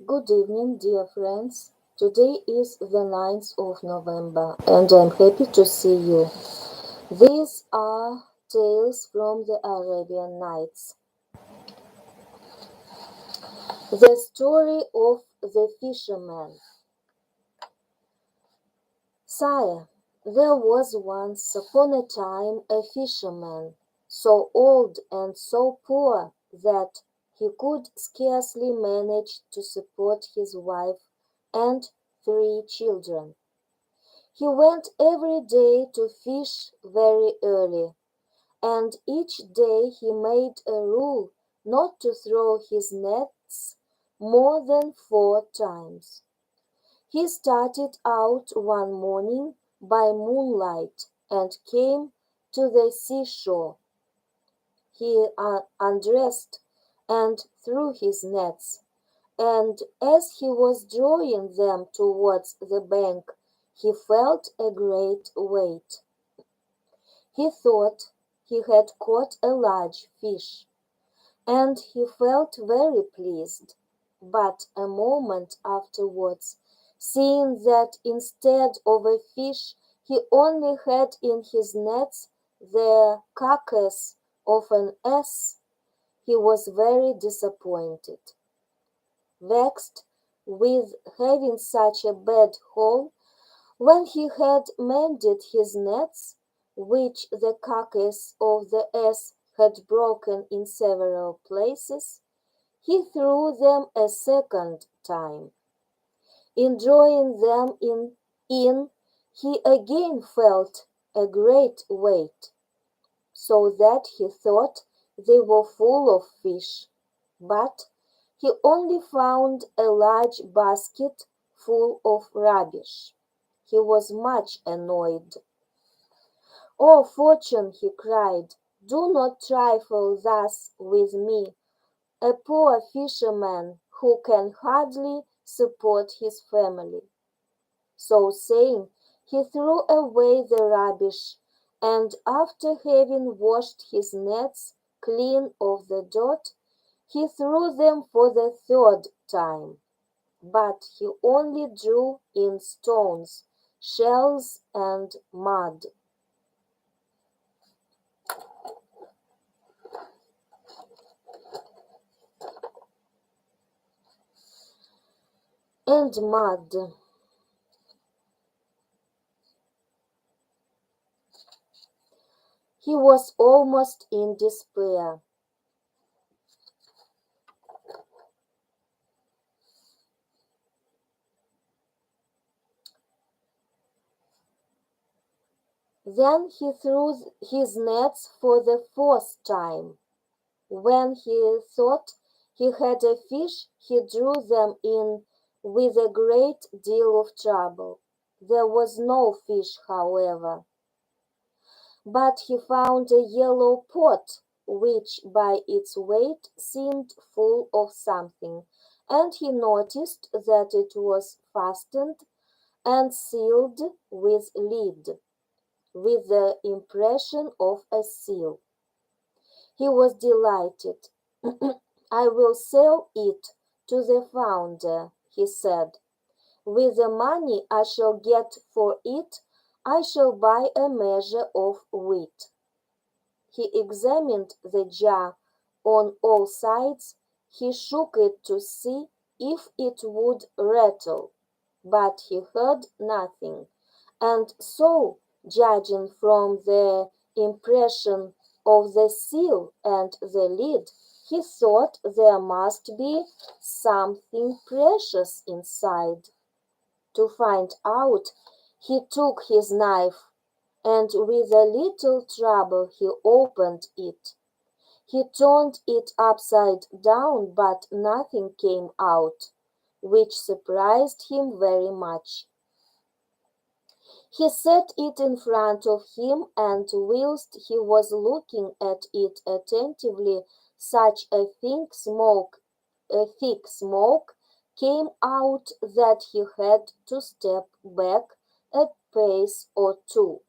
Good evening, dear friends. Today is the 9th of November, and I'm happy to see you. These are tales from the Arabian Nights. The story of the fisherman. Sire, there was once upon a time a fisherman, so old and so poor that he could scarcely manage to support his wife and 3 children. He went every day to fish very early, and each day he made a rule not to throw his nets more than 4 times. He started out one morning by moonlight and came to the seashore. He undressed and threw his nets, and as he was drawing them towards the bank, he felt a great weight. He thought he had caught a large fish, and he felt very pleased. But a moment afterwards, seeing that instead of a fish he only had in his nets the carcass of an ass, he was very disappointed. Vexed with having such a bad haul, when he had mended his nets, which the carcass of the ass had broken in several places, he threw them a second time. In drawing them in, he again felt a great weight, so that he thought they were full of fish, but he only found a large basket full of rubbish. He was much annoyed. "Oh, Fortune," he cried, "do not trifle thus with me, a poor fisherman who can hardly support his family." So saying, he threw away the rubbish, and after having washed his nets clean of the dirt, he threw them for the third time. But he only drew in stones, shells, and mud. And mud. He was almost in despair. Then he threw his nets for the fourth time. When he thought he had a fish, he drew them in with a great deal of trouble. There was no fish, however, but he found a yellow pot, which by its weight seemed full of something, and he noticed that it was fastened and sealed with lead, with the impression of a seal. He was delighted. "I will sell it to the founder," he said. "With the money I shall get for it, I shall buy a measure of wheat." He examined the jar on all sides. He shook it to see if it would rattle, but he heard nothing, and so, judging from the impression of the seal and the lid, he thought there must be something precious inside. To find out, he took his knife, and with a little trouble he opened it. He turned it upside down, but nothing came out, which surprised him very much. He set it in front of him, and whilst he was looking at it attentively, such a thick smoke came out that he had to step back a pace or two.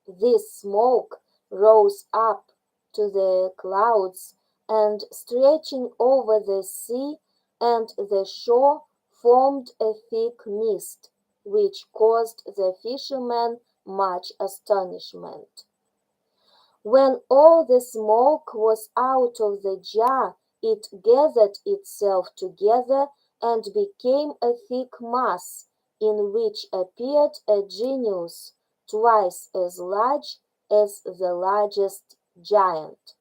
This smoke rose up to the clouds, and stretching over the sea and the shore formed a thick mist, which caused the fisherman much astonishment. When all the smoke was out of the jar, it gathered itself together and became a thick mass, in which appeared a genius twice as large as the largest giant.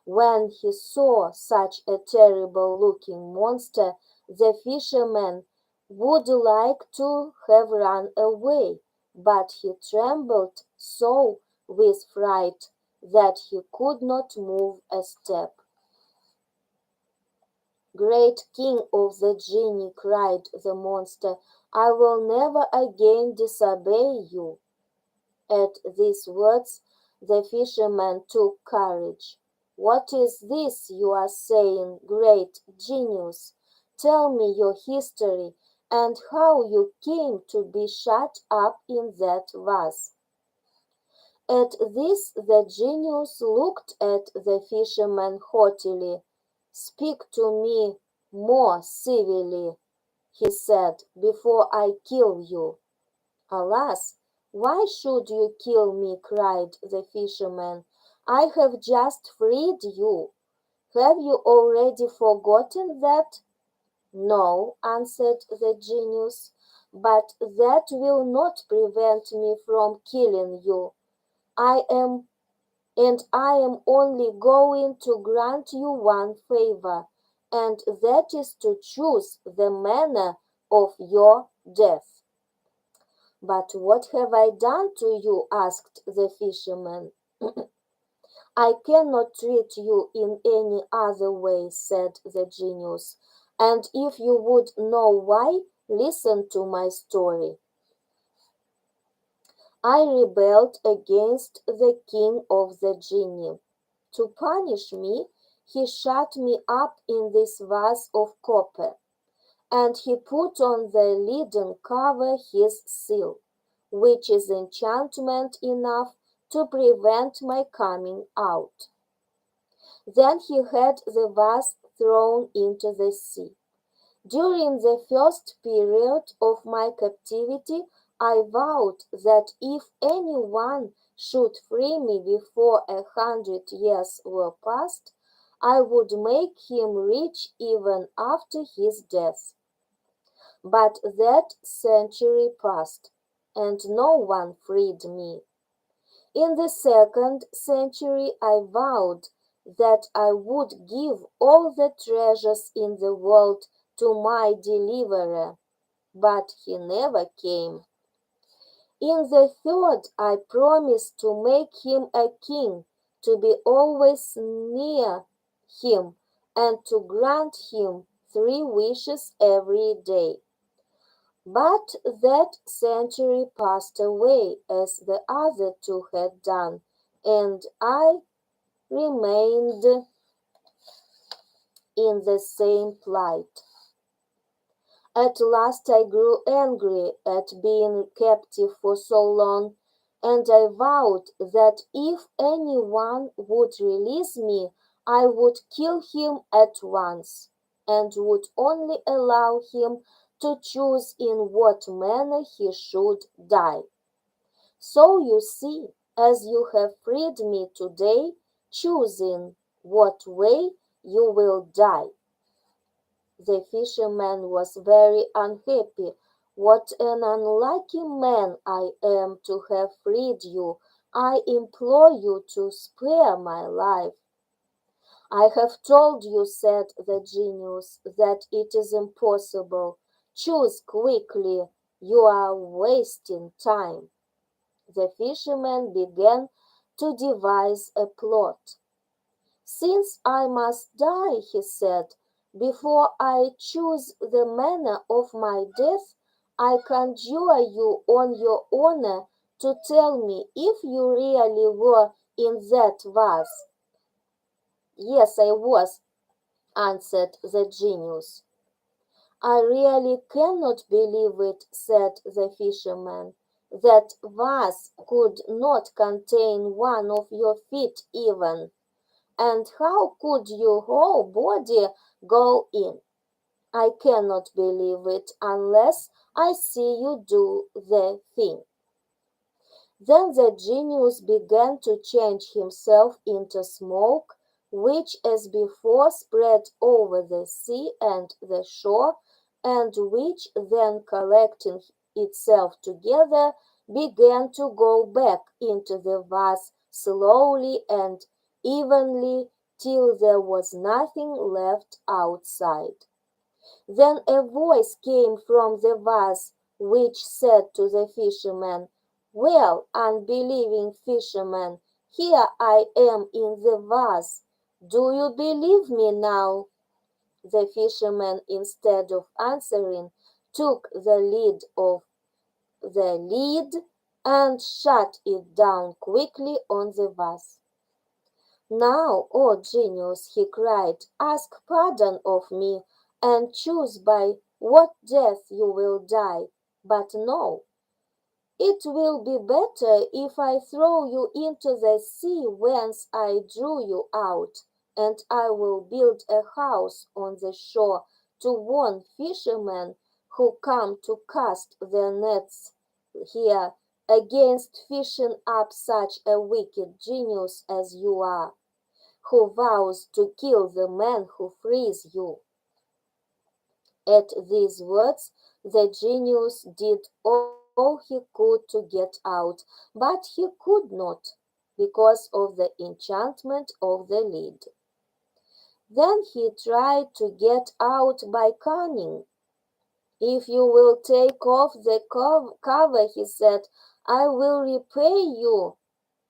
When he saw such a terrible-looking monster, the fisherman would like to have run away, but he trembled so with fright that he could not move a step. "Great king of the genii," cried the monster, "I will never again disobey you." At these words the fisherman took courage. "What is this you are saying, great genius? Tell me your history, and how you came to be shut up in that vase." At this the genius looked at the fisherman haughtily. "Speak to me more civilly," he said, "before I kill you." "Alas, why should you kill me?" cried the fisherman. "I have just freed you. Have you already forgotten that?" "No," answered the genius, "but that will not prevent me from killing you. I am I am only going to grant you one favor, and that is to choose the manner of your death." "But what have I done to you?" asked the fisherman. "I cannot treat you in any other way," said the genius, "and if you would know why, listen to my story. I rebelled against the king of the genii. To punish me, he shut me up in this vase of copper, and he put on the leaden cover his seal, which is enchantment enough to prevent my coming out. Then he had the vase thrown into the sea. During the first period of my captivity, I vowed that if any one should free me before 100 years were past, I would make him rich even after his death. But that century passed, and no one freed me. In the second century I vowed that I would give all the treasures in the world to my deliverer, but he never came. In the third I promised to make him a king, to be always near him, and to grant him 3 wishes every day. But that century passed away as the other two had done, and I remained in the same plight. At last I grew angry at being captive for so long, and I vowed that if any one would release me, I would kill him at once, and would only allow him to choose in what manner he should die. So you see, as you have freed me today, choose in what way you will die." The fisherman was very unhappy. "What an unlucky man I am to have freed you! I implore you to spare my life." "I have told you," said the genius, "that it is impossible. Choose quickly, you are wasting time." The fisherman began to devise a plot. "Since I must die," he said, "before I choose the manner of my death, I conjure you on your honor to tell me if you really were in that vase." "Yes, I was," answered the genius. "I really cannot believe it," said the fisherman. "That vase could not contain one of your feet even. And how could your whole body go in?" I cannot believe it unless I see you do the thing." Then the genius began to change himself into smoke, which as before spread over the sea and the shore, and which then collecting itself together began to go back into the vase slowly and evenly till there was nothing left outside. Then a voice came from the vase which said to the fisherman, "Well, unbelieving fisherman, here I am in the vase. Do you believe me now?" The fisherman, instead of answering, took the lid and shut it down quickly on the vase. "Now, O genius," he cried, "ask pardon of me, and choose by what death you will die. But no, it will be better if I throw you into the sea whence I drew you out, and I will build a house on the shore to warn fishermen who come to cast their nets here against fishing up such a wicked genius as you are, who vows to kill the man who frees you." At these words, the genius did all he could to get out, but he could not, because of the enchantment of the lid. Then he tried to get out by cunning. "If you will take off the cover," he said, "I will repay you."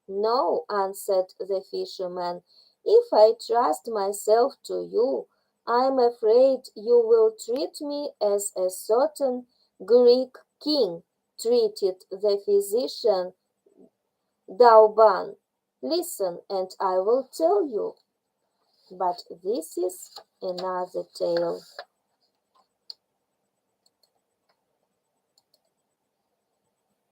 "No," answered the fisherman, "if I trust myself to you, I am afraid you will treat me as a certain Greek king treated the physician Douban. Listen, and I will tell you. But this is another tale.